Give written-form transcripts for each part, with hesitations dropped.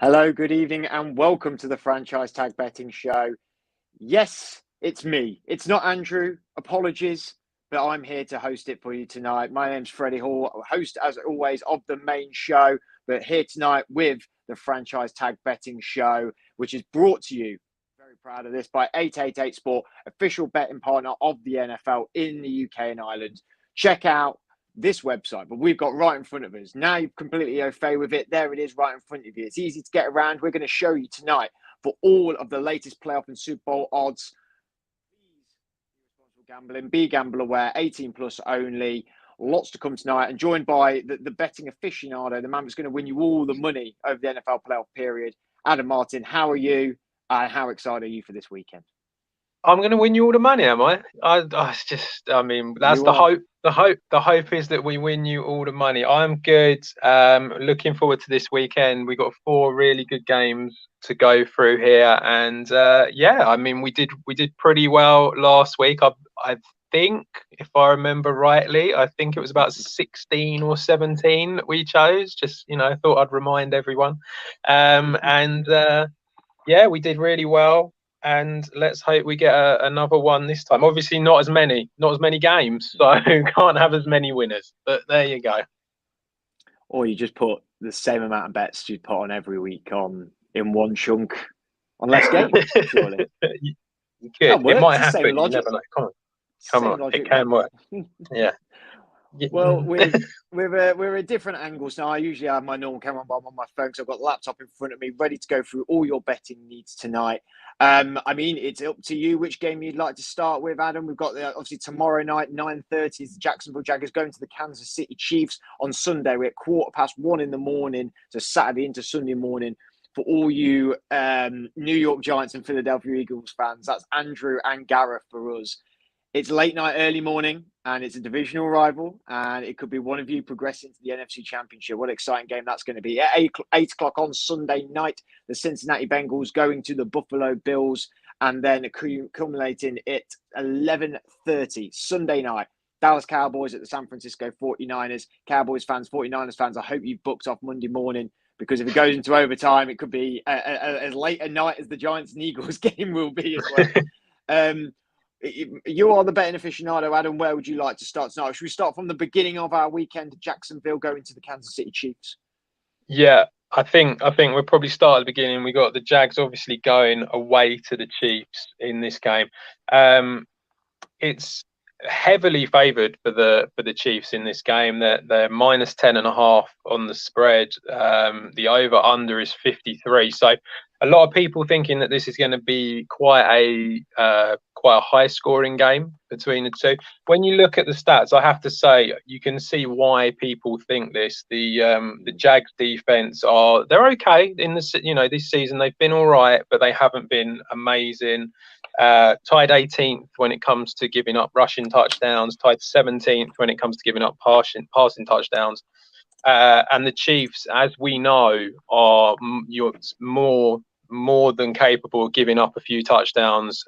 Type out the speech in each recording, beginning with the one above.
Hello, good evening, and welcome to the Franchise Tag Betting Show. Yes, it's me. It's not Andrew. Apologies, but I'm here to host it for you tonight. My name's Freddie Hall, host, as always, of the main show, but here tonight with the Franchise Tag Betting Show, which is brought to you, very proud of this, by 888 Sport, official betting partner of the NFL in the UK and Ireland. Check out this website, but we've got right in front of us. Now you're completely au fait with it. There it is right in front of you. It's easy to get around. We're going to show you tonight for all of the latest playoff and Super Bowl odds. Please be responsible gambling. Be gamble aware. 18 plus only. Lots to come tonight. And joined by the betting aficionado, the man that's going to win you all the money over the NFL playoff period, Adam Martin. How are you? How excited are you for this weekend? I'm going to win you all the money, am I? It's just, I mean, that's the hope. The hope is that we win you all the money. I'm good. Looking forward to this weekend. We got 4 really good games to go through here, and yeah, I mean, we did pretty well last week. I think, if I remember rightly, I think it was about 16 or 17 that we chose. Just I thought I'd remind everyone, and yeah, we did really well. And let's hope we get another one this time. Obviously, not as many games, so can't have as many winners. But there you go. Or you just put the same amount of bets you'd put on every week in one chunk on less games. Surely you could. It might happen. You never know. Come on. Logic, it can work. Yeah. Well, we're a different angle. So I usually have my normal camera on my phone, so I've got the laptop in front of me, ready to go through all your betting needs tonight. I mean, it's up to you which game you'd like to start with, Adam. We've got obviously tomorrow night, 9:30, is the Jacksonville Jaguars going to the Kansas City Chiefs. On Sunday, we're at 1:15 in the morning, so Saturday into Sunday morning. For all you New York Giants and Philadelphia Eagles fans, that's Andrew and Gareth for us. It's late night, early morning, and it's a divisional rival, and it could be one of you progressing to the NFC Championship. What an exciting game that's going to be. At 8 o'clock on Sunday night, the Cincinnati Bengals going to the Buffalo Bills, and then culminating at 11:30 Sunday night, Dallas Cowboys at the San Francisco 49ers. Cowboys fans, 49ers fans, I hope you've booked off Monday morning, because if it goes into overtime, it could be as late a night as the Giants and Eagles game will be as well. You are the betting aficionado, Adam. Where would you like to start tonight? Should we start from the beginning of our weekend? Jacksonville going to the Kansas City Chiefs. Yeah, I think we'll probably start at the beginning. We got the Jags obviously going away to the Chiefs in this game. It's heavily favoured for the Chiefs in this game. They're minus 10.5 on the spread. The over under is 53. So a lot of people thinking that this is going to be quite a high scoring game between the two. When you look at the stats, I have to say you can see why people think this. The Jags defense they're okay in this season. They've been all right, but they haven't been amazing. Tied 18th when it comes to giving up rushing touchdowns, tied 17th when it comes to giving up passing touchdowns. And the Chiefs, as we know, are more than capable of giving up a few touchdowns.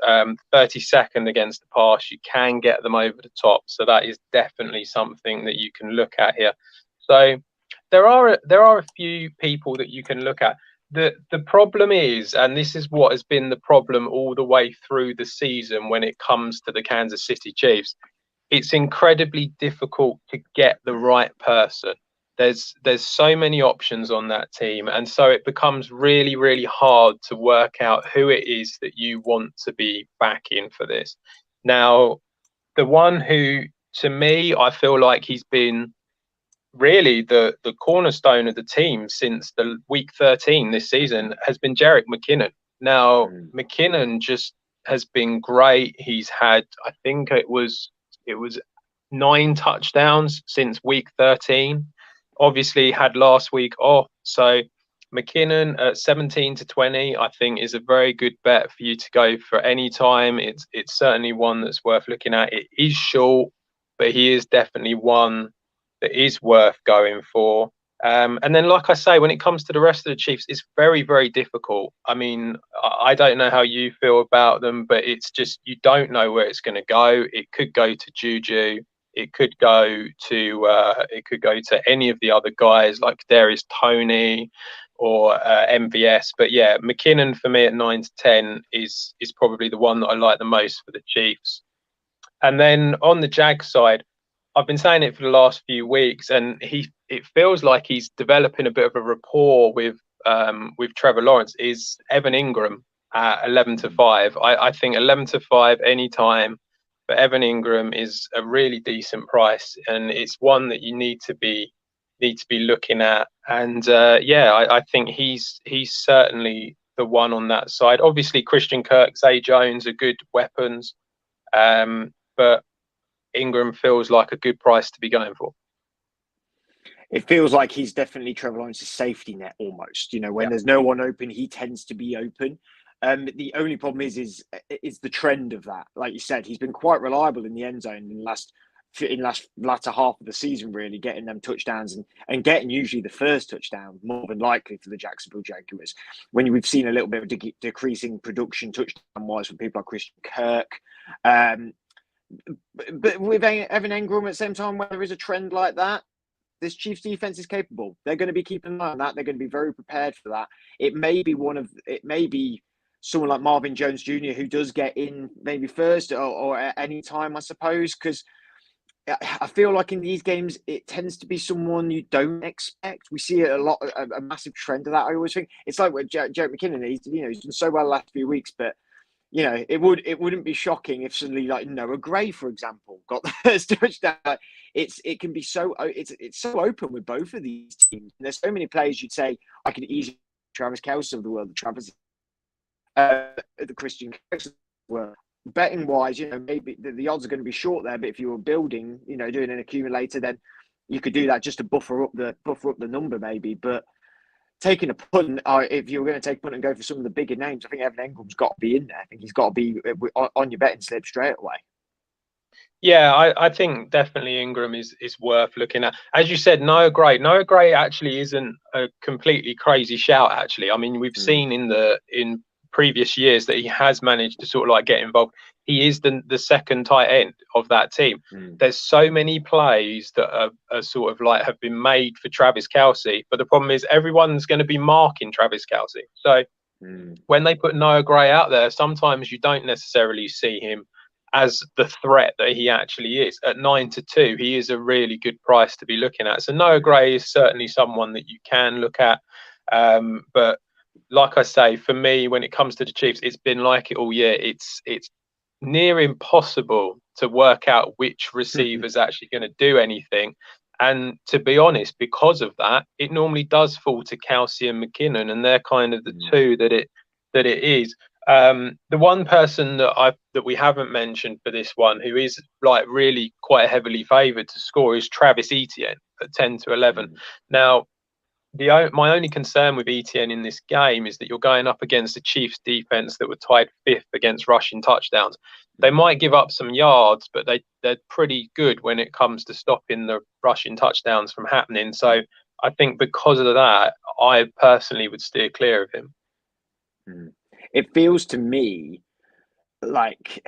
32nd against the pass, you can get them over the top. So that is definitely something that you can look at here. So there are a few people that you can look at. The problem is, and this is what has been the problem all the way through the season when it comes to the Kansas City Chiefs, it's incredibly difficult to get the right person. There's so many options on that team, and so it becomes really, really hard to work out who it is that you want to be backing for this. Now, the one who, to me, I feel like he's been really the cornerstone of the team since the week 13 this season has been Jerick McKinnon. Now, McKinnon just has been great. He's had, I think it was 9 touchdowns since week 13. Obviously had last week off. So McKinnon at 17-20, I think, is a very good bet for you to go for any time. It's certainly one that's worth looking at. It is short, but he is definitely one that is worth going for. And then, like I say, when it comes to the rest of the Chiefs, it's very, very difficult. I mean, I don't know how you feel about them, but it's just, you don't know where it's going to go. It could go to Juju. It could go to any of the other guys like Darius Toney. or MVS. But yeah, McKinnon for me at 9 to 10 is probably the one that I like the most for the Chiefs. And then on the Jags side, I've been saying it for the last few weeks, and it feels like he's developing a bit of a rapport with Trevor Lawrence. Is Evan Ingram at 11 to 5? I think 11 to 5 anytime for Evan Ingram is a really decent price, and it's one that you need to be looking at. And I think he's certainly the one on that side. Obviously, Christian Kirk, Zay Jones are good weapons, but Ingram feels like a good price to be going for. It feels like he's definitely Trevor Lawrence's safety net almost. You know, when there's no one open, he tends to be open. The only problem is the trend of that. Like you said, he's been quite reliable in the end zone in the latter half of the season, really getting them touchdowns and getting usually the first touchdown more than likely for the Jacksonville Jaguars. When we've seen a little bit of decreasing production touchdown wise from people like Christian Kirk. But with Evan Ingram at the same time, when there is a trend like that, this Chiefs defense is capable. They're going to be keeping an eye on that. They're going to be very prepared for that. It may be someone like Marvin Jones Jr. who does get in maybe first or at any time, I suppose, because I feel like in these games, it tends to be someone you don't expect. We see a massive trend of that. I always think it's like with Jerick McKinnon. He's done so well the last few weeks, but it wouldn't be shocking if suddenly like Noah Gray, for example, got the first touchdown. It can be so it's so open with both of these teams. And there's so many players you'd say I could easily Travis Kelce of the world, the Christian Kirk were betting wise. Maybe the odds are going to be short there, but if you were building, doing an accumulator, then you could do that just to buffer up the number maybe, but. Taking a punt, if you were going to take a punt and go for some of the bigger names, I think Evan Ingram's got to be in there. I think he's got to be on your betting slip straight away. Yeah, I think definitely Ingram is worth looking at. As you said, Noah Gray actually isn't a completely crazy shout. Actually, I mean, we've seen in previous years that he has managed to sort of like get involved. He is the second tight end of that team. There's so many plays that are sort of like have been made for Travis Kelce, but the problem is everyone's going to be marking Travis Kelce. So when they put Noah Gray out there, sometimes you don't necessarily see him as the threat that he actually is. At 9 to 2, he is a really good price to be looking at. So Noah Gray is certainly someone that you can look at, but like I say, for me, when it comes to the Chiefs, it's been like it all year. It's near impossible to work out which receiver's actually going to do anything. And to be honest, because of that, it normally does fall to Kelce and McKinnon, and they're kind of the two that it is. The one person that we haven't mentioned for this one, who is like really quite heavily favoured to score, is Travis Etienne at 10 to 11. Now, my only concern with Etienne in this game is that you're going up against the Chiefs defense that were tied 5th against rushing touchdowns. They might give up some yards, but they're pretty good when it comes to stopping the rushing touchdowns from happening. So I think because of that, I personally would steer clear of him. It feels to me like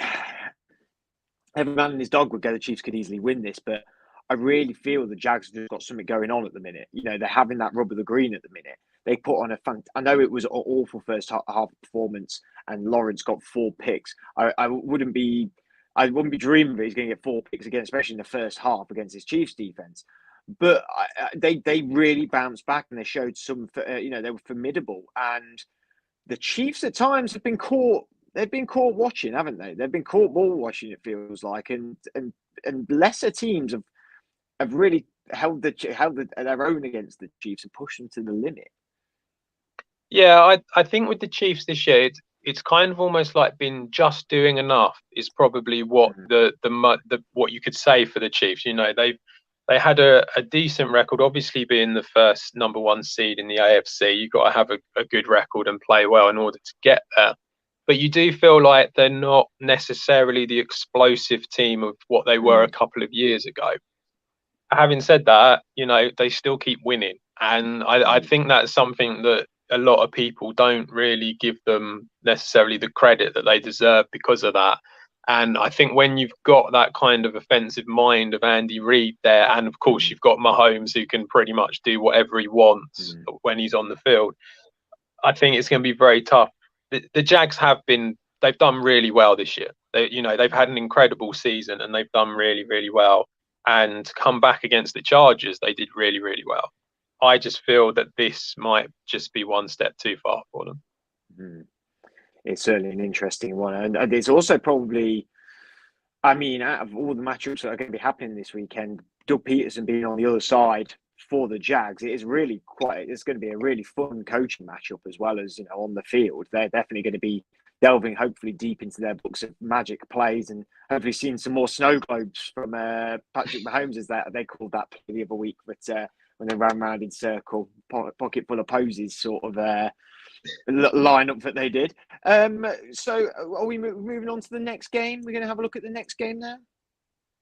every man and his dog would go the Chiefs could easily win this, but I really feel the Jags have just got something going on at the minute. They're having that rub of the green at the minute. They put on I know it was an awful first half performance, and Lawrence got 4 picks. I wouldn't be dreaming that he's going to get 4 picks again, especially in the first half against his Chiefs defense. But they really bounced back, and they showed some. They were formidable, and the Chiefs at times have been caught. They've been caught watching, haven't they? They've been caught ball watching. It feels like, and lesser teams have really held their own against the Chiefs and pushed them to the limit. Yeah, I think with the Chiefs this year, it's kind of almost like been just doing enough is probably what the what you could say for the Chiefs. They had a decent record, obviously being the first number 1 seed in the AFC. You've got to have a good record and play well in order to get there. But you do feel like they're not necessarily the explosive team of what they were a couple of years ago. Having said that, they still keep winning. And I think that's something that a lot of people don't really give them necessarily the credit that they deserve because of that. And I think when you've got that kind of offensive mind of Andy Reid there, and of course you've got Mahomes who can pretty much do whatever he wants when he's on the field, I think it's going to be very tough. The Jags they've done really well this year. They've had an incredible season and they've done really, really well. And come back against the Chargers, they did really, really well. I just feel that this might just be one step too far for them. It's certainly an interesting one. And it's also probably, I mean, out of all the matchups that are going to be happening this weekend, Doug Peterson being on the other side for the Jags, it's going to be a really fun coaching matchup as well as, on the field. They're definitely going to be delving hopefully deep into their books of magic plays and hopefully seeing some more snow globes from Patrick Mahomes, as they called that play the other week, but when they ran around in circle, pocket full of posies sort of lineup that they did. So are we moving on to the next game? We're going to have a look at the next game now?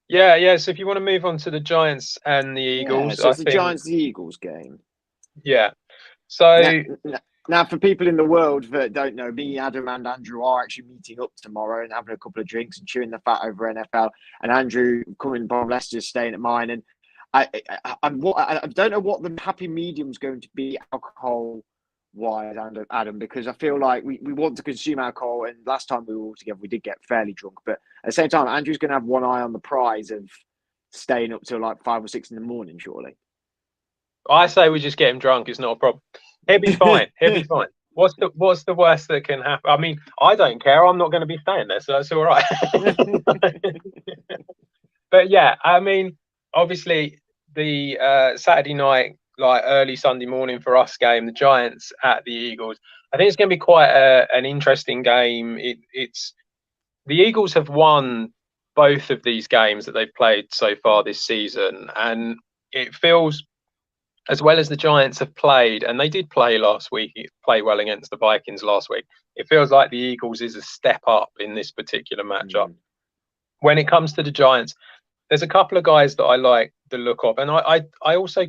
Yeah. So if you want to move on to the Giants and the Eagles. So it's the Giants-the-Eagles game. Yeah. So now, for people in the world that don't know, me, Adam and Andrew are actually meeting up tomorrow and having a couple of drinks and chewing the fat over NFL. And Andrew coming from Leicester, staying at mine. And I don't know what the happy medium is going to be alcohol-wise, Adam, because I feel like we want to consume alcohol. And last time we were all together, we did get fairly drunk. But at the same time, Andrew's going to have one eye on the prize of staying up till like 5 or 6 in the morning, surely. I say we just get him drunk. It's not a problem. He'll be fine. What's the worst that can happen? I mean, I don't care. I'm not going to be staying there, so that's all right. But yeah, I mean, obviously the Saturday night, like early Sunday morning for us game, the Giants at the Eagles. I think it's going to be quite an interesting game. It's the Eagles have won both of these games that they've played so far this season, and it feels, as well as the Giants have played, and they did play last week, play well against the Vikings last week, it feels like the Eagles is a step up in this particular matchup. When it comes to the Giants, there's a couple of guys that I like the look of, and I also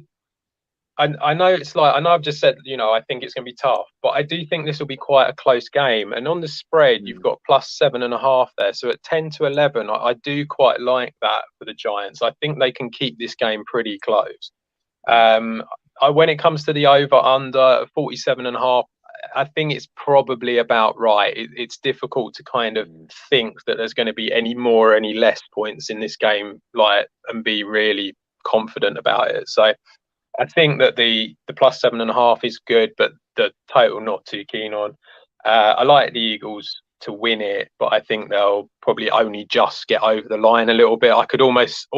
know it's like, I know I've just said, I think it's going to be tough, but I do think this will be quite a close game. And on the spread, you've got +7.5 there. So at 10-11, I do quite like that for the Giants. I think they can keep this game pretty close. When it comes to the over/under 47.5, I think it's probably about right. It's difficult to kind of think that there's going to be any more or any less points in this game, and be really confident about it. So I think that the +7.5 is good, but the total not too keen on. I like the Eagles to win it, but I think they'll probably only just get over the line a little bit. I could almost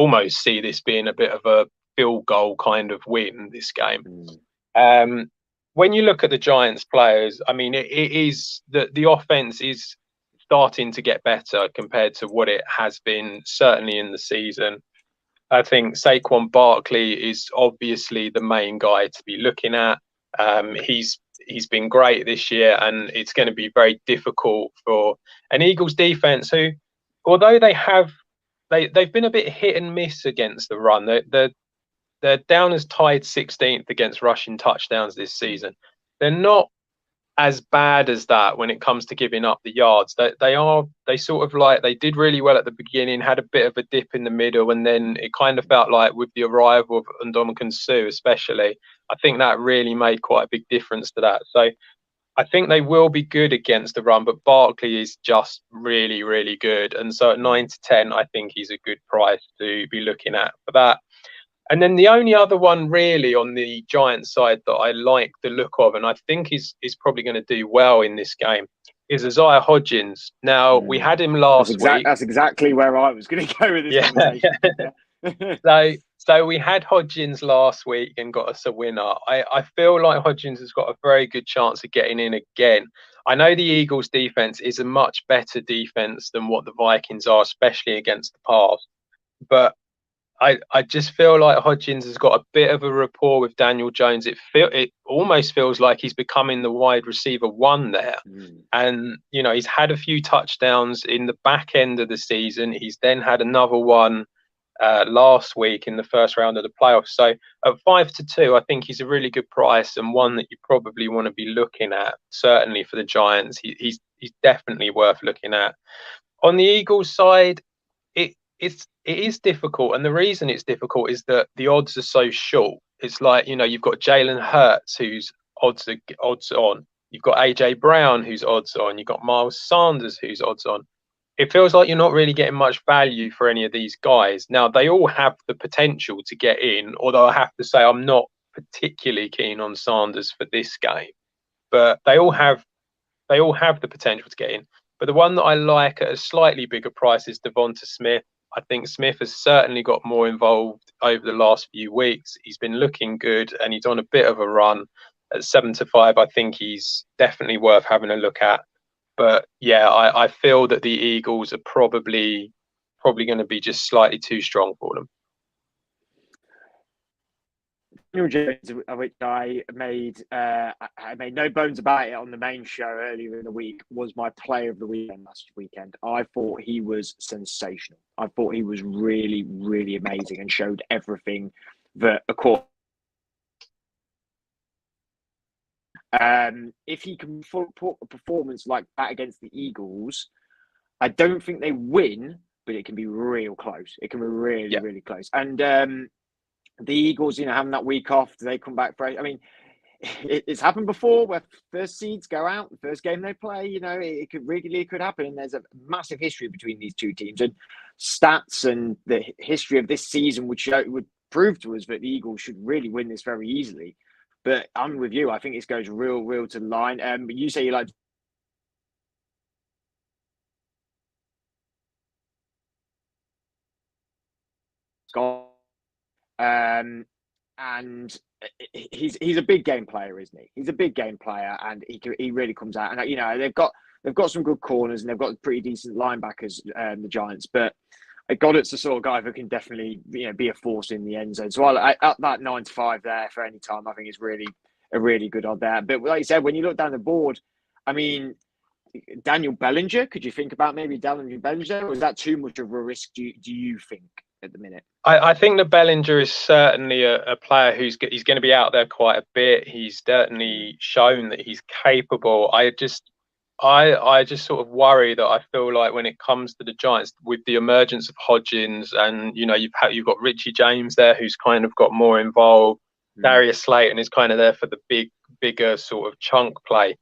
see this being a bit of a field goal kind of win, this game. When you look at the Giants players, I mean, it is that the offense is starting to get better compared to what it has been, certainly in the season. I think Saquon Barkley is obviously the main guy to be looking at. He's been great this year, and it's going to be very difficult for an Eagles defense who, although they've been a bit hit and miss against the run. They're down as tied 16th against rushing touchdowns this season. They're not as bad as that when it comes to giving up the yards. They did really well at the beginning, had a bit of a dip in the middle, and then it kind of felt like with the arrival of Ndamukong Suh especially, I think that really made quite a big difference to that. So I think they will be good against the run, but Barkley is just really, really good. And so at 9-10, I think he's a good price to be looking at for that. And then the only other one really on the Giants side that I like the look of, and I think is probably going to do well in this game, is Isaiah Hodgins. Now, we had him last week. That's exactly where I was going to go with this conversation. So we had Hodgins last week and got us a winner. I feel like Hodgins has got a very good chance of getting in again. I know the Eagles defense is a much better defense than what the Vikings are, especially against the pass. But I just feel like Hodgins has got a bit of a rapport with Daniel Jones. It almost feels like he's becoming the wide receiver one there. And, he's had a few touchdowns in the back end of the season. He's then had another one last week in the first round of the playoffs. So at 5-2, I think he's a really good price and one that you probably want to be looking at, certainly for the Giants. He's definitely worth looking at. On the Eagles side, it is difficult, and the reason it's difficult is that the odds are so short. It's like, you've got Jalen Hurts, who's odds on. You've got AJ Brown, who's odds on. You've got Miles Sanders, who's odds on. It feels like you're not really getting much value for any of these guys. Now, they all have the potential to get in, although I have to say I'm not particularly keen on Sanders for this game. But they all have the potential to get in. But the one that I like at a slightly bigger price is Devonta Smith. I think Smith has certainly got more involved over the last few weeks. He's been looking good, and he's on a bit of a run. At 7-5, I think he's definitely worth having a look at. But yeah, I feel that the Eagles are probably going to be just slightly too strong for them. Daniel Jones, which I made no bones about it on the main show earlier in the week, was my player of the weekend last weekend. I thought he was sensational. I thought he was really, really amazing and showed everything that a court. If he can put a performance like that against the Eagles, I don't think they win, but it can be real close. It can be really, really close. And the Eagles, having that week off, do they come back fresh? I mean, it's happened before where first seeds go out, the first game they play, it could happen. And there's a massive history between these two teams, and stats and the history of this season would prove to us that the Eagles should really win this very easily. But I'm with you. I think this goes real to the line. But you say you like Scott. And he's a big game player, isn't he? He's a big game player, and he really comes out. And they've got some good corners, and they've got pretty decent linebackers, the Giants. But Goddard's the sort of guy who can definitely be a force in the end zone. So at that 9-5 there for any time, I think is really a really good odd there. But like you said, when you look down the board, I mean, Daniel Bellinger. Could you think about maybe Daniel Bellinger, or is that too much of a risk? Do you think at the minute? I think that Bellinger is certainly a player he's going to be out there quite a bit. He's certainly shown that he's capable. I just sort of worry that I feel like when it comes to the Giants, with the emergence of Hodgins, and you've got Richie James there, who's kind of got more involved. Darius Slayton is kind of there for the bigger sort of chunk play.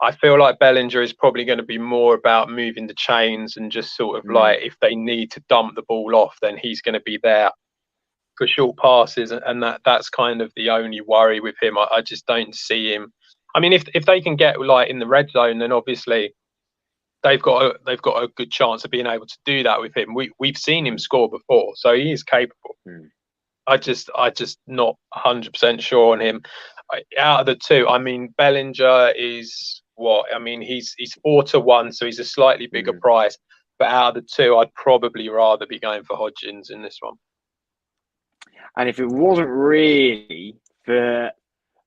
I feel like Bellinger is probably going to be more about moving the chains and just sort of like, if they need to dump the ball off, then he's going to be there for short passes. And that's kind of the only worry with him. I just don't see him. I mean, if they can get like in the red zone, then obviously they've got a good chance of being able to do that with him. We've seen him score before, so he is capable. I just not 100% sure on him. Out of the two, I mean, Bellinger is what? I mean, he's 4-1, so he's a slightly bigger price. But out of the two, I'd probably rather be going for Hodgins in this one. And if it wasn't really for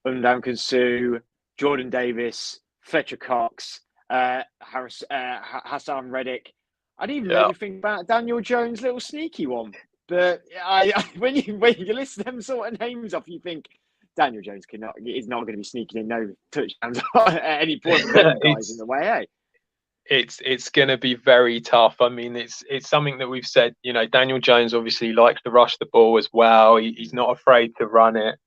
Ndamukong Suh, Jordan Davis, Fletcher Cox, Hassan Reddick, I'd even maybe think about Daniel Jones' little sneaky one. But when you list them sort of names off, you think Daniel Jones is not going to be sneaking in no touchdowns at any point. Guys in the way, eh? It's going to be very tough. I mean, it's something that we've said. Daniel Jones obviously likes to rush the ball as well. He's not afraid to run it.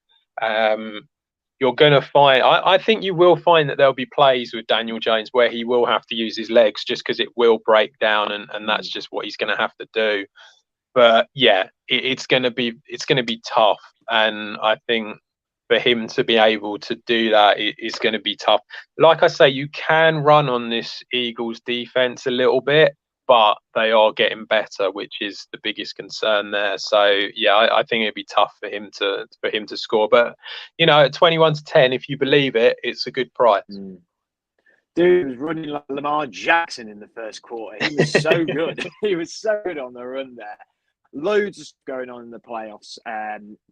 You're going to find. I think you will find that there'll be plays with Daniel Jones where he will have to use his legs just because it will break down, and that's just what he's going to have to do. But yeah, it's going to be tough, and I think for him to be able to do that is going to be tough. Like I say, you can run on this Eagles defense a little bit, but they are getting better, which is the biggest concern there. So yeah, I think it'd be tough for him to score. But at 21-10, if you believe it, it's a good price. Dude was running like Lamar Jackson in the first quarter. He was so good. He was so good on the run there. Loads going on in the playoffs,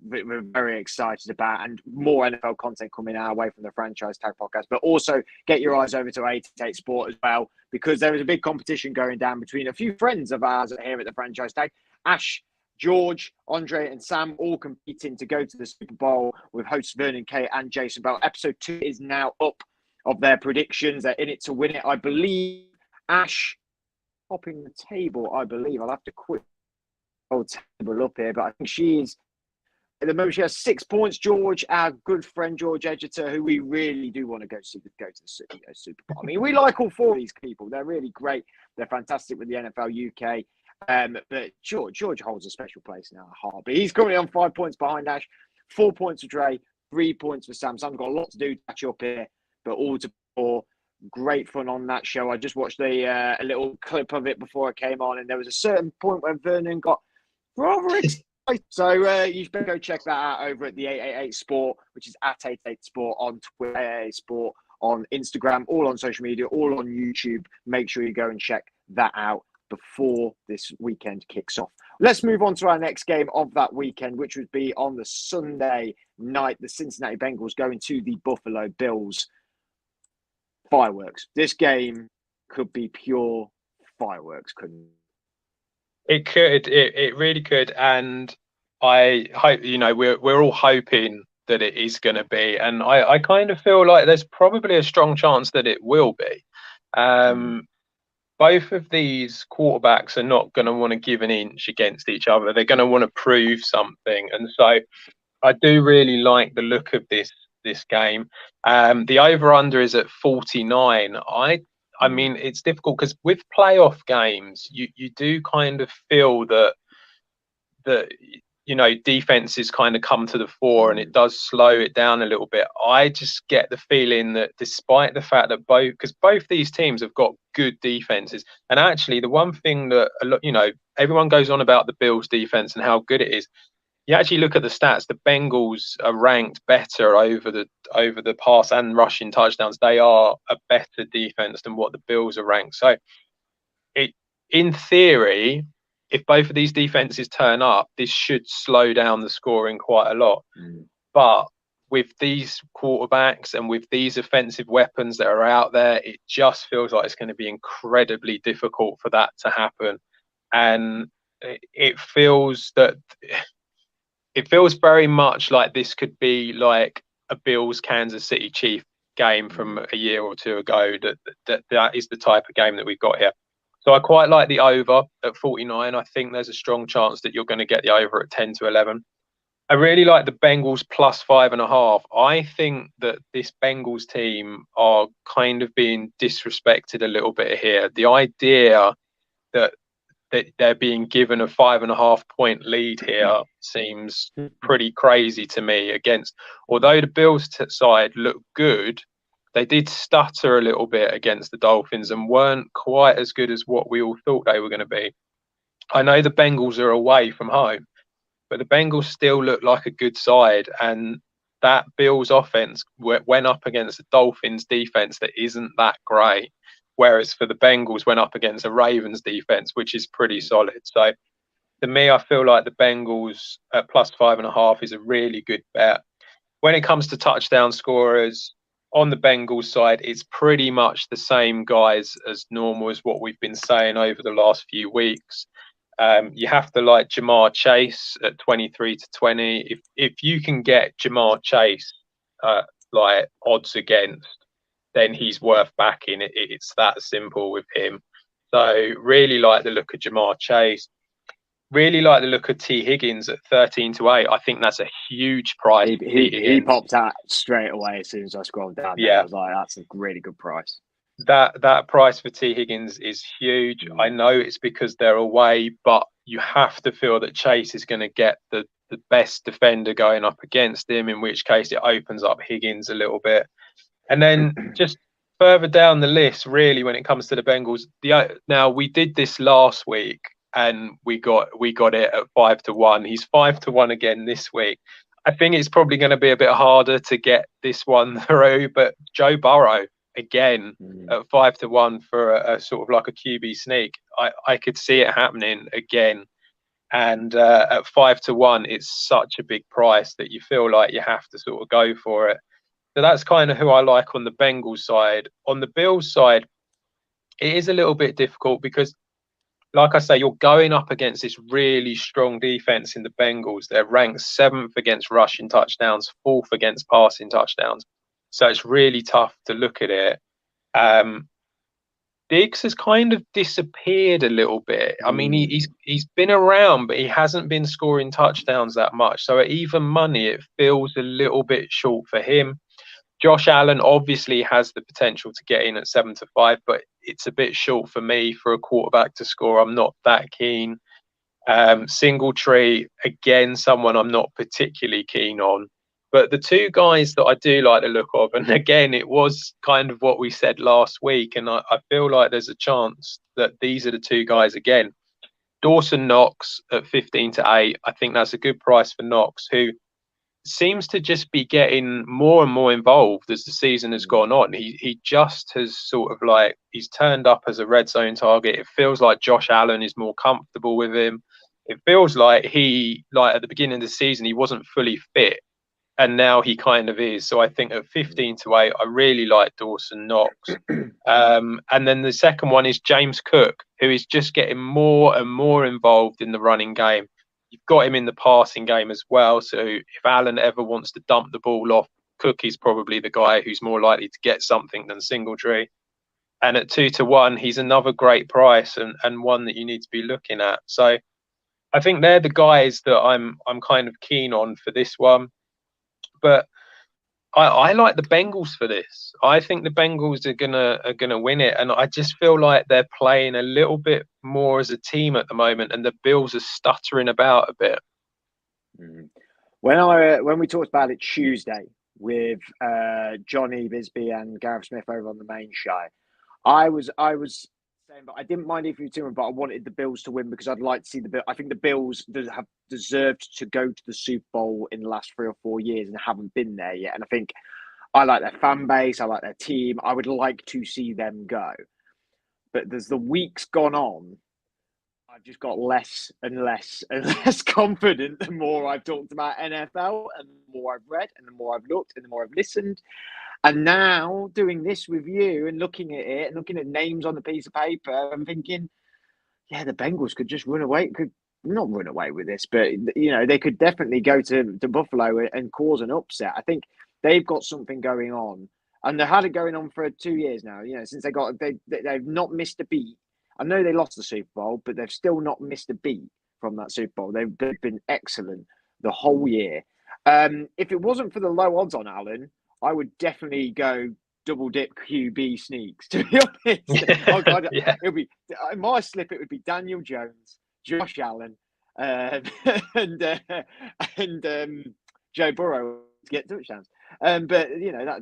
we're very excited about, and more NFL content coming our way from the Franchise Tag podcast. But also get your eyes over to 888 Sport as well, because there is a big competition going down between a few friends of ours here at the Franchise Tag. Ash, George, Andre, and Sam all competing to go to the Super Bowl with hosts Vernon Kay and Jason Bell. Episode 2 is now up of their predictions. They're in it to win it. I believe Ash topping the table, I believe. I'll have to quick old table up here, but I think she is at the moment. She has 6 points. George, our good friend George Edgerton, who we really do want to go to the Super Bowl. I mean, we like all 4 of these people. They're really great. They're fantastic with the NFL UK. But George holds a special place in our heart. But he's currently on 5 points behind Ash, 4 points for Dre, 3 points for Sam. Sam's got a lot to do to catch up here, but all to pour. Great fun on that show. I just watched a little clip of it before I came on, and there was a certain point where Vernon got rather excited. So you better go check that out over at the 888 Sport, which is at 888 Sport on Twitter, 888 Sport on Instagram, all on social media, all on YouTube. Make sure you go and check that out before this weekend kicks off. Let's move on to our next game of that weekend, which would be on the Sunday night. The Cincinnati Bengals going to the Buffalo Bills. Fireworks. This game could be pure fireworks, couldn't it? It could. It really could. And I hope, we're all hoping that it is going to be. And I kind of feel like there's probably a strong chance that it will be. Both of these quarterbacks are not going to want to give an inch against each other. They're going to want to prove something. And so I do really like the look of this game. The over-under is at 49. I mean, it's difficult because with playoff games, you do kind of feel that defenses kind of come to the fore and it does slow it down a little bit. I just get the feeling that despite the fact that both these teams have got good defenses, and actually the one thing that everyone goes on about the Bills defense and how good it is. You actually look at the stats, the Bengals are ranked better over the pass and rushing touchdowns. They are a better defense than what the Bills are ranked. So in theory, if both of these defenses turn up, this should slow down the scoring quite a lot. But with these quarterbacks and with these offensive weapons that are out there, it just feels like it's going to be incredibly difficult for that to happen. And it feels very much like this could be like a Bills Kansas City Chiefs game from a year or two ago. That is the type of game that we've got here. So I quite like the over at 49. I think there's a strong chance that you're going to get the over at 10 to 11. I really like the Bengals plus 5.5. I think that this Bengals team are kind of being disrespected a little bit here. The idea that they're being given a 5.5 point lead here seems pretty crazy to me. Although the Bills side looked good, they did stutter a little bit against the Dolphins and weren't quite as good as what we all thought they were going to be. I know the Bengals are away from home, but the Bengals still look like a good side. And that Bills offense went up against the Dolphins defense that isn't that great. Whereas for the Bengals went up against a Ravens defense, which is pretty solid. So to me, I feel like the Bengals at plus 5.5 is a really good bet. When it comes to touchdown scorers, on the Bengals side, it's pretty much the same guys as normal as what we've been saying over the last few weeks. You have to like Jamar Chase at 23 to 20. If you can get Jamar Chase like odds against, then he's worth backing. It's that simple with him. So really like the look of Jamar Chase. Really like the look of T. Higgins at 13 to 8. I think that's a huge price. He popped out straight away as soon as I scrolled down. Yeah, I was like, that's a really good price. That price for T. Higgins is huge. I know it's because they're away, but you have to feel that Chase is going to get the best defender going up against him, in which case it opens up Higgins a little bit. And then just further down the list, really, when it comes to the Bengals, now we did this last week and we got it at 5 to 1. He's 5 to 1 again this week. I think it's probably going to be a bit harder to get this one through, but Joe Burrow again at 5 to 1 for a sort of like a QB sneak. I could see it happening again. And at 5 to 1, it's such a big price that you feel like you have to sort of go for it. So that's kind of who I like on the Bengals side. On the Bills side, it is a little bit difficult because, like I say, you're going up against this really strong defense in the Bengals. They're ranked 7th against rushing touchdowns, 4th against passing touchdowns. So it's really tough to look at it. Diggs has kind of disappeared a little bit. I mean, he's been around, but he hasn't been scoring touchdowns that much. So at even money, it feels a little bit short for him. Josh Allen obviously has the potential to get in at 7-5, but it's a bit short for me for a quarterback to score. I'm not that keen. Singletary, again, someone I'm not particularly keen on. But the two guys that I do like the look of, and again, it was kind of what we said last week, and I feel like there's a chance that these are the two guys again. Dawson Knox at 15-8. I think that's a good price for Knox, who seems to just be getting more and more involved as the season has gone on. He just has sort of like, he's turned up as a red zone target. It feels like Josh Allen is more comfortable with him. It feels like at the beginning of the season, he wasn't fully fit, and now he kind of is. So I think at 15-8, I really like Dawson Knox. And then the second one is James Cook, who is just getting more and more involved in the running game. You've got him in the passing game as well. So if Allen ever wants to dump the ball off, Cook is probably the guy who's more likely to get something than Singletary. And at 2-1, he's another great price and one that you need to be looking at. So I think they're the guys that I'm kind of keen on for this one. But I like the Bengals for this. I think the Bengals are gonna win it, and I just feel like they're playing a little bit more as a team at the moment, and the Bills are stuttering about a bit. When we talked about it Tuesday with Johnny Bisbee and Gareth Smith over on the main show, I was saying, but I didn't mind if you two, but I wanted the Bills to win because I'd like to see the Bills. I think the Bills have deserved to go to the Super Bowl in the last 3 or 4 years and haven't been there yet. And I think I like their fan base. I like their team. I would like to see them go. But as the weeks gone on, I've just got less and less and less confident the more I've talked about NFL and the more I've read and the more I've looked and the more I've listened. And now doing this with you and looking at it and looking at names on the piece of paper, I'm thinking, yeah, the Bengals could just run away, could not run away with this, but they could definitely go to Buffalo and cause an upset. I think they've got something going on, and they've had it going on for 2 years now. Since they've not missed a beat. I know they lost the Super Bowl, but they've still not missed a beat from that Super Bowl. They've been excellent the whole year. If it wasn't for the low odds on Allen, I would definitely go double dip QB sneaks, to be honest. Oh God, yeah. It'll be in my slip. It would be Daniel Jones, Josh Allen, and Joe Burrow to get touchdowns. But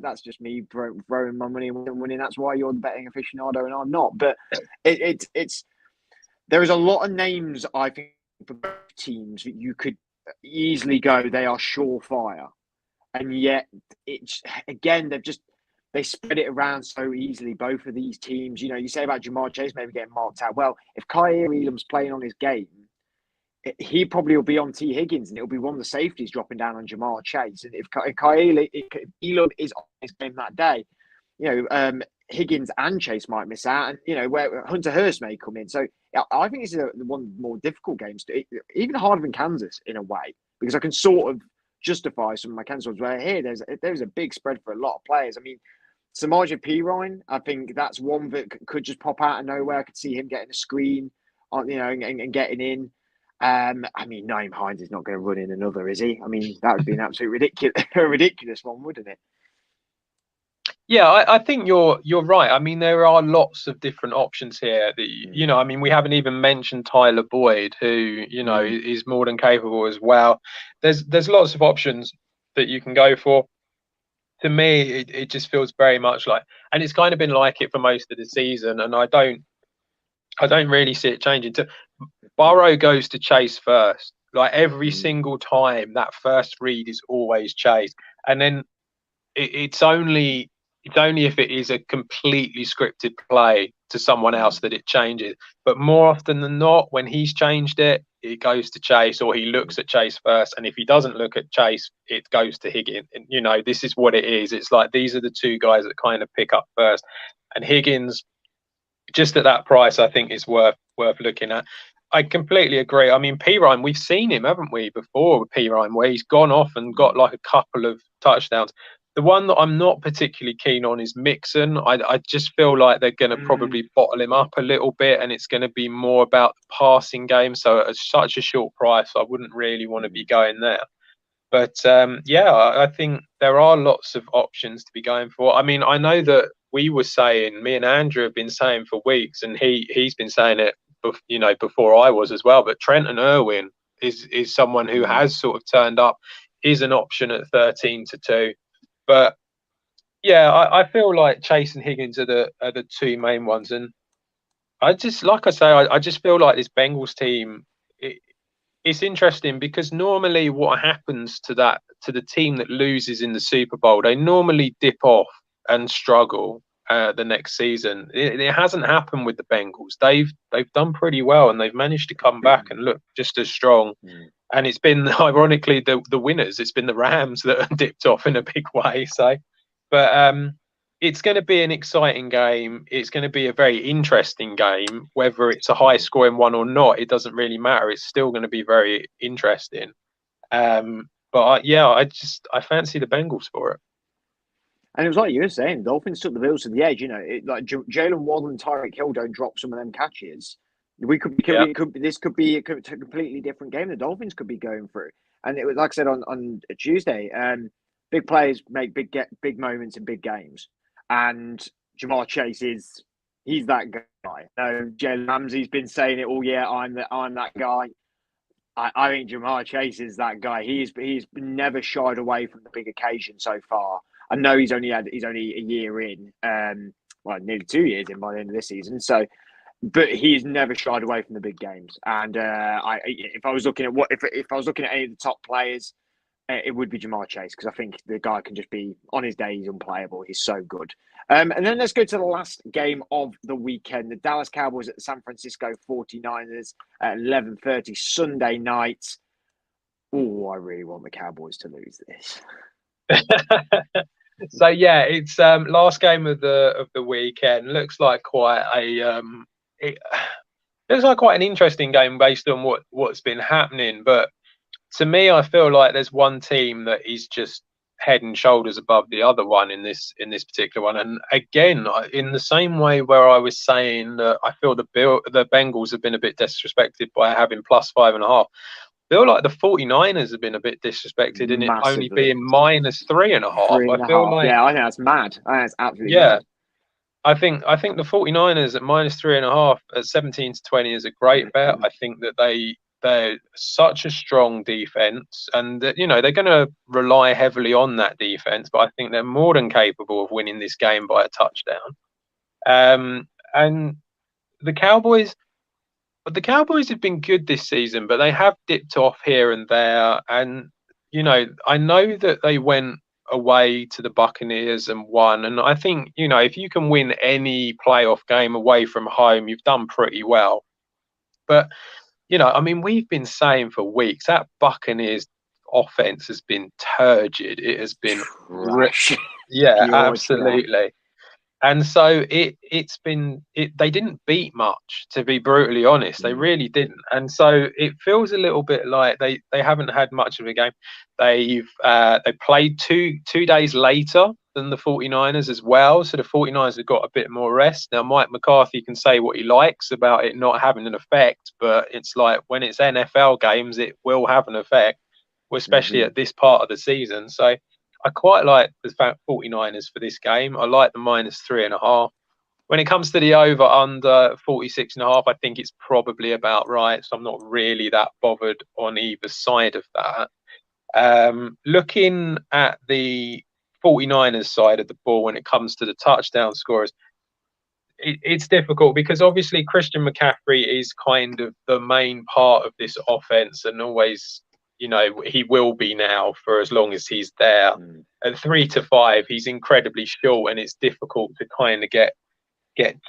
that's just me throwing my money and winning. That's why you're the betting aficionado and I'm not. But it's there is a lot of names I think for both teams that you could easily go. They are surefire, and yet it's again they spread it around so easily. Both of these teams, you say about Ja'Marr Chase maybe getting marked out. Well, if Kyle Elam's playing on his game, he probably will be on T. Higgins, and it'll be one of the safeties dropping down on Ja'Marr Chase. And if Elam is on his game that day, Higgins and Chase might miss out, and where Hunter Hurst may come in. So I think this is one of the more difficult games, even harder than Kansas in a way, because I can sort of justify some of my Kansas ones where here there's a big spread for a lot of players. I mean, Samaje Perine, I think that's one that could just pop out of nowhere. I could see him getting a screen on, and getting in. I mean, Nyheim Hines is not going to run in another, is he? I mean, that would be an absolute ridiculous one, wouldn't it? Yeah, I think you're right. I mean, there are lots of different options here. That I mean, we haven't even mentioned Tyler Boyd, who is more than capable as well. There's lots of options that you can go for. To me, it just feels very much like, and it's kind of been like it for most of the season. And I don't really see it changing. Burrow goes to Chase first, like every single time. That first read is always Chase, and then it's only if it is a completely scripted play to someone else that it changes. But more often than not, when he's changed it, it goes to Chase, or he looks at Chase first. And if he doesn't look at Chase, it goes to Higgins. And, this is what it is. It's like these are the two guys that kind of pick up first. And Higgins, just at that price, I think is worth looking at. I completely agree. I mean, Perine, we've seen him, haven't we, before with Perine, where he's gone off and got like a couple of touchdowns. The one that I'm not particularly keen on is Mixon. I just feel like they're going to probably bottle him up a little bit, and it's going to be more about the passing game. So at such a short price, I wouldn't really want to be going there. But yeah, I think there are lots of options to be going for. I mean, I know that me and Andrew have been saying for weeks, and he's been saying it, before I was as well. But Trenton Irwin is someone who has sort of turned up, is an option at 13-2. But yeah, I feel like Chase and Higgins are the two main ones, and I just, like I say, I just feel like this Bengals team. It's interesting because normally what happens to the team that loses in the Super Bowl, they normally dip off and struggle the next season. It hasn't happened with the Bengals. They've done pretty well, and they've managed to come back and look just as strong. And it's been, ironically, the winners. It's been the Rams that have dipped off in a big way. So, but it's going to be an exciting game. It's going to be a very interesting game. Whether it's a high-scoring one or not, it doesn't really matter. It's still going to be very interesting. But yeah, I fancy the Bengals for it. And it was like you were saying, Dolphins took the Bills to the edge. Like Jalen Waddle and Tyreek Hill don't drop some of them catches. This could be a completely different game. The Dolphins could be going through, and it was like I said on Tuesday. Big players make big moments in big games, and Ja'Marr Chase he's that guy. Jalen Ramsey's been saying it all year. I'm that guy. I think Ja'Marr Chase is that guy. He's never shied away from the big occasion so far. I know he's only a year in, nearly 2 years in by the end of this season. So. But he's never shied away from the big games, and if I was looking at if I was looking at any of the top players, it would be Ja'Marr Chase, because I think the guy can just be, on his day, he's unplayable. He's so good. And then let's go to the last game of the weekend: the Dallas Cowboys at the San Francisco 49ers at 11:30 Sunday night. Oh, I really want the Cowboys to lose this. So yeah, it's last game of the weekend. Looks like quite it looks like quite an interesting game based on what's been happening. But to me, I feel like there's one team that is just head and shoulders above the other one in this particular one. And again, in the same way where I was saying that I feel the Bengals have been a bit disrespected by having +5.5. I feel like the 49ers have been a bit disrespected in it only being -3.5. I feel like, I think that's mad. I think that's absolutely mad. I think the 49ers at -3.5 at 17-20 is a great bet. I think that they're such a strong defense, and that, they're going to rely heavily on that defense, but I think they're more than capable of winning this game by a touchdown. And the Cowboys have been good this season, but they have dipped off here and there. And I know that they went away to the Buccaneers and won, and I think if you can win any playoff game away from home, you've done pretty well. But we've been saying for weeks that Buccaneers offense has been turgid. It has been trash. Yeah, absolutely. And so they didn't beat much, to be brutally honest. They really didn't. And so it feels a little bit like they haven't had much of a game. They played two days later than the 49ers as well. So the 49ers have got a bit more rest. Now, Mike McCarthy can say what he likes about it not having an effect, but it's like when it's NFL games, it will have an effect, especially at this part of the season. So I quite like the 49ers for this game. I like the -3.5. When it comes to the over/under 46.5, I think it's probably about right. So I'm not really that bothered on either side of that. Looking at the 49ers side of the ball when it comes to the touchdown scorers, it's difficult because obviously Christian McCaffrey is kind of the main part of this offense, and always, he will be now for as long as he's there. At 3 to 5, he's incredibly short, and it's difficult to kind of get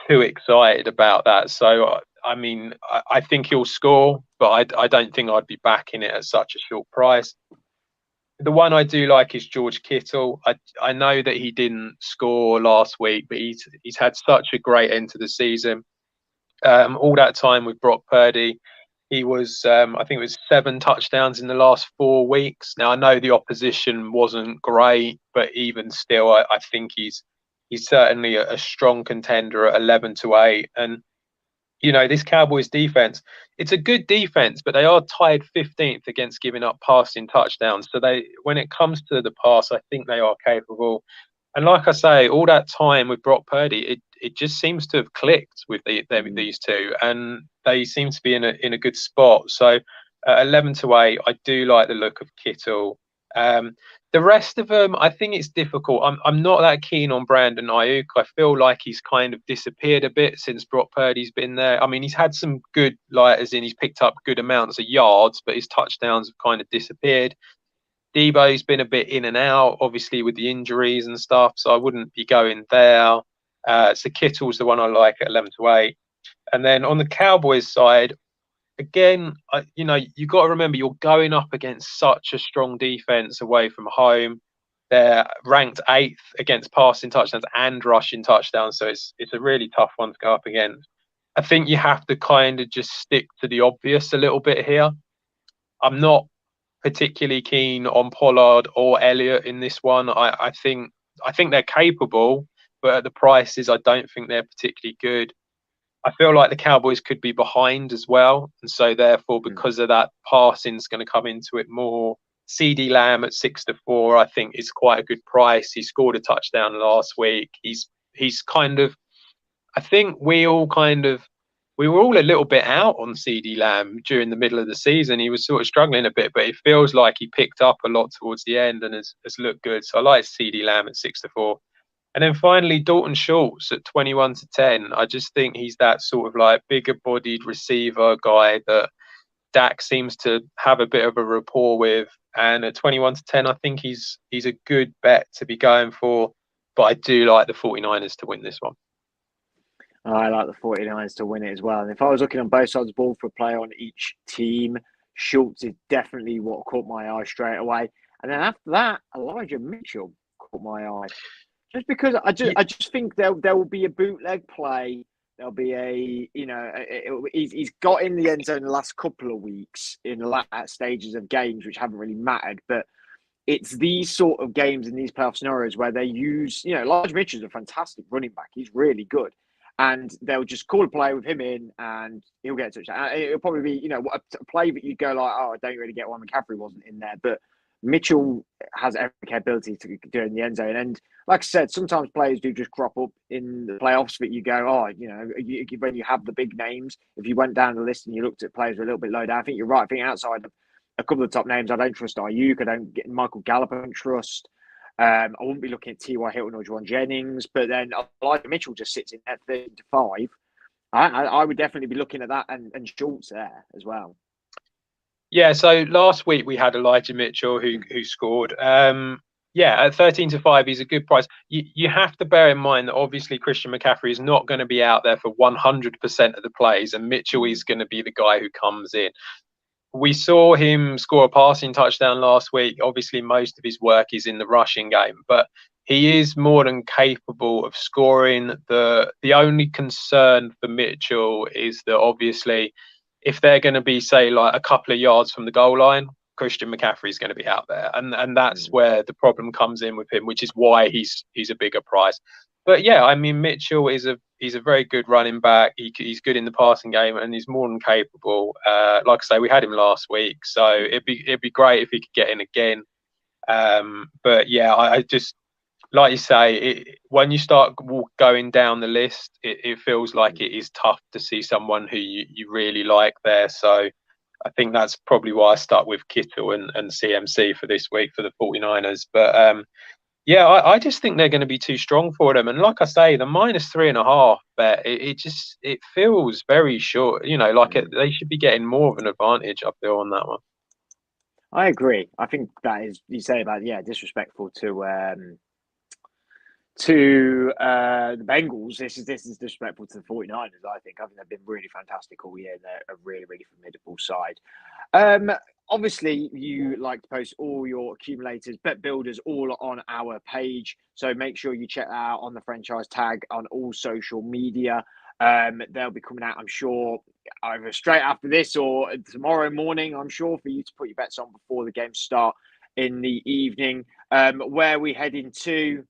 too excited about that. So, I think he'll score, but I don't think I'd be backing it at such a short price. The one I do like is George Kittle. I know that he didn't score last week, but he's had such a great end to the season. All that time with Brock Purdy, He was, I think it was 7 touchdowns in the last 4 weeks. Now I know the opposition wasn't great, but even still, I think he's certainly a strong contender at 11-8. And this Cowboys defense, it's a good defense, but they are tied 15th against giving up passing touchdowns. So when it comes to the pass, I think they are capable. And like I say, all that time with Brock Purdy, it just seems to have clicked with these two, and they seem to be in a good spot. So 11-8, I do like the look of Kittle. The rest of them, I think it's difficult. I'm not that keen on Brandon Ayuk. I feel like he's kind of disappeared a bit since Brock Purdy's been there. I mean, he's had some good, as in he's picked up good amounts of yards, but his touchdowns have kind of disappeared. Debo's been a bit in and out, obviously with the injuries and stuff, so I wouldn't be going there. So Kittle's the one I like at 11-8. And then on the Cowboys side, again, you got to remember you're going up against such a strong defense away from home. They're ranked 8th against passing touchdowns and rushing touchdowns, so it's a really tough one to go up against. I think you have to kind of just stick to the obvious a little bit here. I'm not particularly keen on Pollard or Elliott in this one. I think they're capable, but at the prices, I don't think they're particularly good. I feel like the Cowboys could be behind as well, and so therefore, because of that, passing's going to come into it more. CeeDee Lamb at 6-4, I think is quite a good price. He scored a touchdown last week. He's kind of, I think we were all a little bit out on CeeDee Lamb during the middle of the season. He was sort of struggling a bit, but it feels like he picked up a lot towards the end and has looked good. So I like CeeDee Lamb at 6-4. And then finally, Dalton Schultz at 21-10. I just think he's that sort of bigger bodied receiver guy that Dak seems to have a bit of a rapport with. And at 21-10, I think he's a good bet to be going for. But I do like the 49ers to win this one. I like the 49ers to win it as well. And if I was looking on both sides of the ball for a player on each team, Schultz is definitely what caught my eye straight away. And then after that, Elijah Mitchell caught my eye. Just because I just think there will be a bootleg play. There'll be he's got in the end zone the last couple of weeks in the last stages of games, which haven't really mattered. But it's these sort of games in these playoff scenarios where they use, Elijah Mitchell's a fantastic running back. He's really good. And they'll just call a play with him in and he'll get a touchdown. It'll probably be, a play that you go like, oh, I don't really get why McCaffrey wasn't in there. But Mitchell has every capability to do it in the end zone. And like I said, sometimes players do just crop up in the playoffs that you go, when you have the big names, if you went down the list and you looked at players a little bit low down, I think you're right. I think outside of a couple of the top names, I don't trust Ayuk. I don't get Michael Gallup. I don't trust. I wouldn't be looking at T.Y. Hilton or Juwan Jennings. But then Elijah Mitchell just sits in at 35. I would definitely be looking at that and Schultz there as well. Yeah, so last week we had Elijah Mitchell who scored. At 13-5, he's a good price. You have to bear in mind that obviously Christian McCaffrey is not going to be out there for 100% of the plays, and Mitchell is going to be the guy who comes in. We saw him score a passing touchdown last week. Obviously, most of his work is in the rushing game, but he is more than capable of scoring. The only concern for Mitchell is that obviously, if they're going to be, say, a couple of yards from the goal line, Christian McCaffrey is going to be out there. And that's where the problem comes in with him, which is why he's a bigger price. But yeah, I mean, Mitchell he's a very good running back. He's good in the passing game and he's more than capable. Like I say, we had him last week, so it'd be great if he could get in again. But yeah, I just, like you say, when you start going down the list, it feels like it is tough to see someone who you really like there. So I think that's probably why I stuck with Kittle and CMC for this week for the 49ers. But I just think they're going to be too strong for them. And like I say, the -3.5 bet, it feels very short. They should be getting more of an advantage, I feel, on that one. I agree. I think that is, you say about, disrespectful to the Bengals. This is disrespectful to the 49ers, I think. I think they've been really fantastic all year. They're a really, really formidable side. Obviously, you like to post all your accumulators, bet builders, all on our page. So make sure you check that out on the franchise tag on all social media. They'll be coming out, I'm sure. either straight after this or tomorrow morning, I'm sure, for you to put your bets on before the games start in the evening. Where we heading to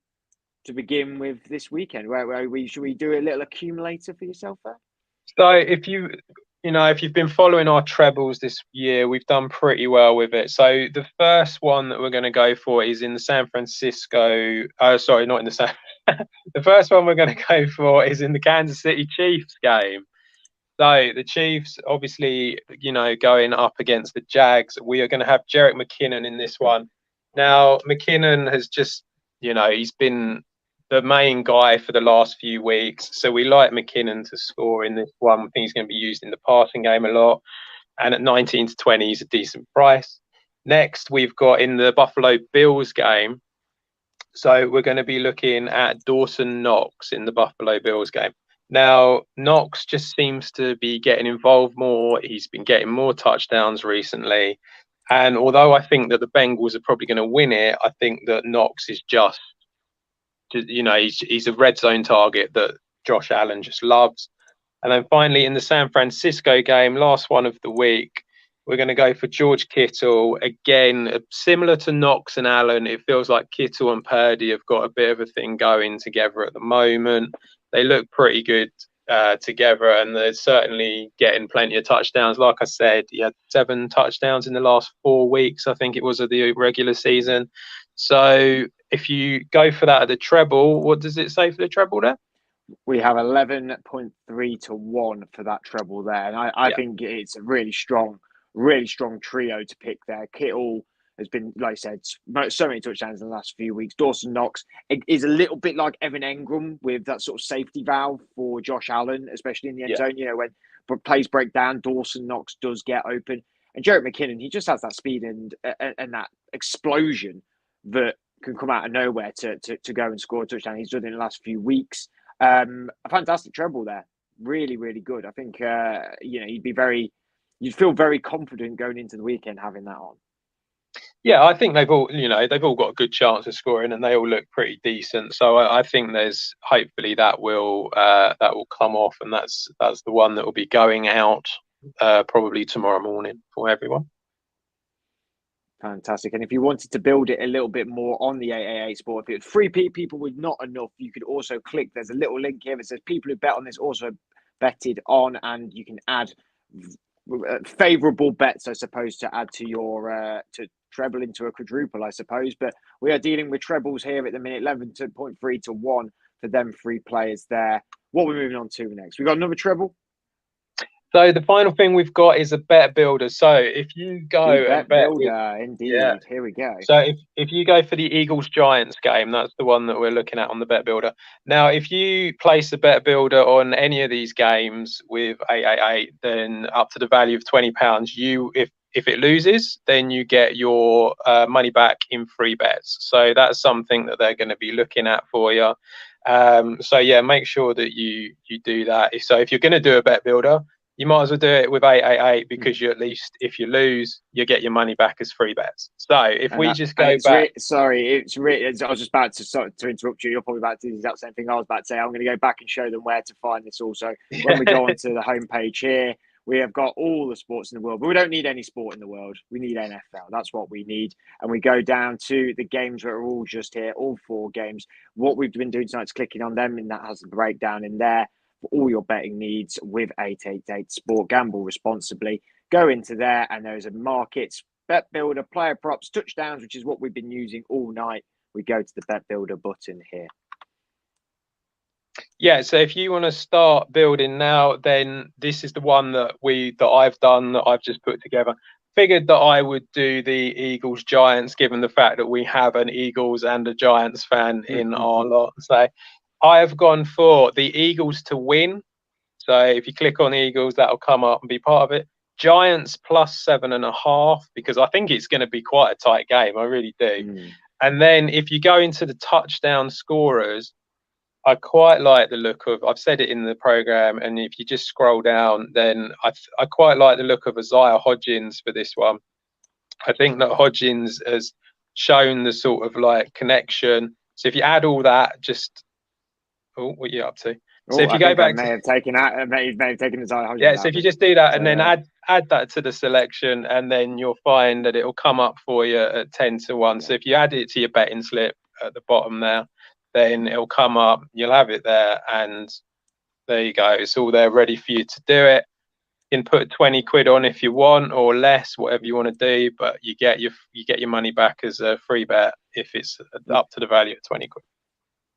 begin with this weekend? Where should we do a little accumulator for yourself there? So if you've been following our trebles this year, we've done pretty well with it. So the first one that we're going to go for is in the San Francisco. Sorry, not in the San. The first one we're going to go for is in the Kansas City Chiefs game. So the Chiefs, obviously, going up against the Jags. We are going to have Jerick McKinnon in this one. Now, McKinnon has just, he's been the main guy for the last few weeks. So we like McKinnon to score in this one. I think he's going to be used in the passing game a lot. And at 19 to 20, he's a decent price. Next, we've got in the Buffalo Bills game. So we're going to be looking at Dawson Knox in the Buffalo Bills game. Now, Knox just seems to be getting involved more. He's been getting more touchdowns recently. And although I think that the Bengals are probably going to win it, I think that Knox is just, he's a red zone target that Josh Allen just loves. And then finally, in the San Francisco game, last one of the week, we're going to go for George Kittle. Again, similar to Knox and Allen, it feels like Kittle and Purdy have got a bit of a thing going together at the moment. They look pretty good together, and they're certainly getting plenty of touchdowns. Like I said, he had 7 touchdowns in the last 4 weeks, I think it was, of the regular season. So if you go for that at the treble, what does it say for the treble there? We have 11.3 to 1 for that treble there. And I think it's a really strong trio to pick there. Kittle has been, like I said, so many touchdowns in the last few weeks. Dawson Knox is a little bit like Evan Engram with that sort of safety valve for Josh Allen, especially in the end zone. When plays break down, Dawson Knox does get open. And Jerick McKinnon, he just has that speed and that explosion that can come out of nowhere to go and score a touchdown. He's done it in the last few weeks. A fantastic treble there. Really, really good. I think, you'd feel very confident going into the weekend having that on. Yeah, I think they've all got a good chance of scoring, and they all look pretty decent. So I think there's hopefully that will come off, and that's the one that will be going out probably tomorrow morning for everyone. Fantastic. And if you wanted to build it a little bit more on the AAA Sport, if it's free people with not enough, you could also click. There's a little link here that says people who bet on this also betted on, and you can add favourable bets, I suppose, to add to your to treble into a quadruple, I suppose. But we are dealing with trebles here at the minute, 11.3 to 1 for them 3 players there. What are we moving on to next? We got another treble. So the final thing we've got is a bet builder. So if you go and bet builder, indeed. Yeah. Here we go. So if you go for the Eagles Giants game, that's the one that we're looking at on the bet builder. Now, if you place a bet builder on any of these games with 888, then up to the value of £20, if it loses, then you get your money back in free bets. So that's something that they're going to be looking at for you. So yeah, make sure that you do that. So if you're going to do a bet builder, you might as well do it with 888 because you, at least if you lose, you get your money back as free bets. So if we just go back, I was just about to interrupt you. You're probably about to do the exact same thing I was about to say. I'm going to go back and show them where to find this. Also, when we go onto the homepage here, we have got all the sports in the world, but we don't need any sport in the world. We need NFL. That's what we need. And we go down to the games that are all just here, all 4 games. What we've been doing tonight is clicking on them, and that has a breakdown in there. All your betting needs with 888 Sport. Gamble responsibly. Go into there, and there's a markets, bet builder, player props, touchdowns, which is what we've been using all night. We go to the bet builder button here. Yeah, so if you want to start building now, then this is the one that I've done, that I've just put together. Figured that I would do the Eagles Giants, given the fact that we have an Eagles and a Giants fan in our lot. So I have gone for the Eagles to win. So if you click on the Eagles, that'll come up and be part of it. Giants plus 7.5, because I think it's going to be quite a tight game. I really do. And then if you go into the touchdown scorers, I quite like the look of, I've said it in the program, and if you just scroll down, then I quite like the look of Isaiah Hodgins for this one. I think that Hodgins has shown the sort of like connection. So if you add all that, what are you up to? So if you I go think I back may to have taken out, may have taken the Zaha yeah, so if you just do that and then So, add that to the selection, and then you'll find that it'll come up for you at 10-1. So if you add it to your betting slip at the bottom there, then it'll come up. You'll have it there, and there you go. It's all there ready for you to do it. You can put 20 quid on if you want, or less, whatever you want to do, but you get your money back as a free bet if it's up to the value of 20 quid.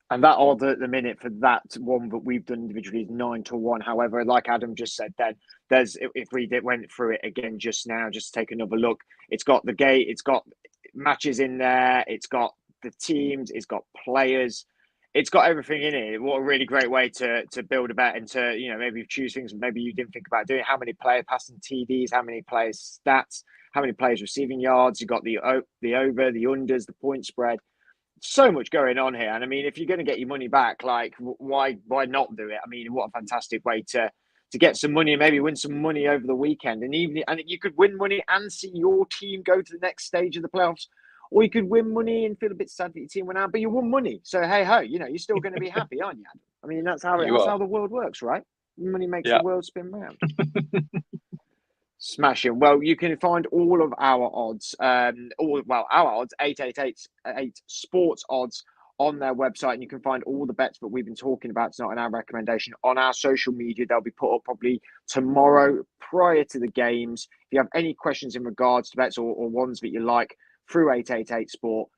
and that odd at the minute for that one that we've done individually is 9-1. However, like Adam just said, then there's, if we went through it again just now, just take another look. It's got the gate, it's got matches in there, it's got the teams, it's got players, it's got everything in it. What a really great way to build a bet and to, you know, maybe choose things maybe you didn't think about doing. How many player passing TDs, how many players stats, how many players receiving yards. You got the over, the unders, the point spread. So much going on here, and I mean, if you're going to get your money back, like why not do it? I mean, what a fantastic way to get some money and maybe win some money over the weekend, and even and you could win money and see your team go to the next stage of the playoffs, or you could win money and feel a bit sad that your team went out, but you won money, so hey ho, you know, you're still going to be happy, aren't you, Adam? I mean, that's how the world works, right? Money makes the world spin round. Smashing. Well, you can find all of our odds, our odds, 888 sports odds on their website, and you can find all the bets that we've been talking about tonight and our recommendation on our social media. They'll be put up probably tomorrow prior to the games. If you have any questions in regards to bets or ones that you like through 888 Sport,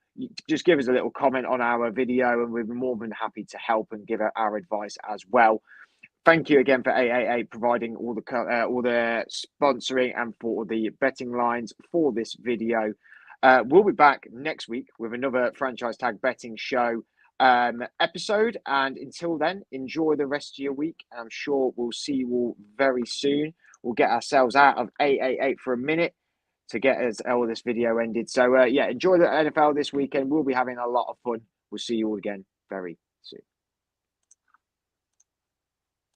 just give us a little comment on our video, and we're more than happy to help and give our advice as well. Thank you again for 888 providing all the sponsoring and for the betting lines for this video. We'll be back next week with another Franchise Tag betting show episode. And until then, enjoy the rest of your week. I'm sure we'll see you all very soon. We'll get ourselves out of 888 for a minute to get us all this video ended. So, enjoy the NFL this weekend. We'll be having a lot of fun. We'll see you all again very soon.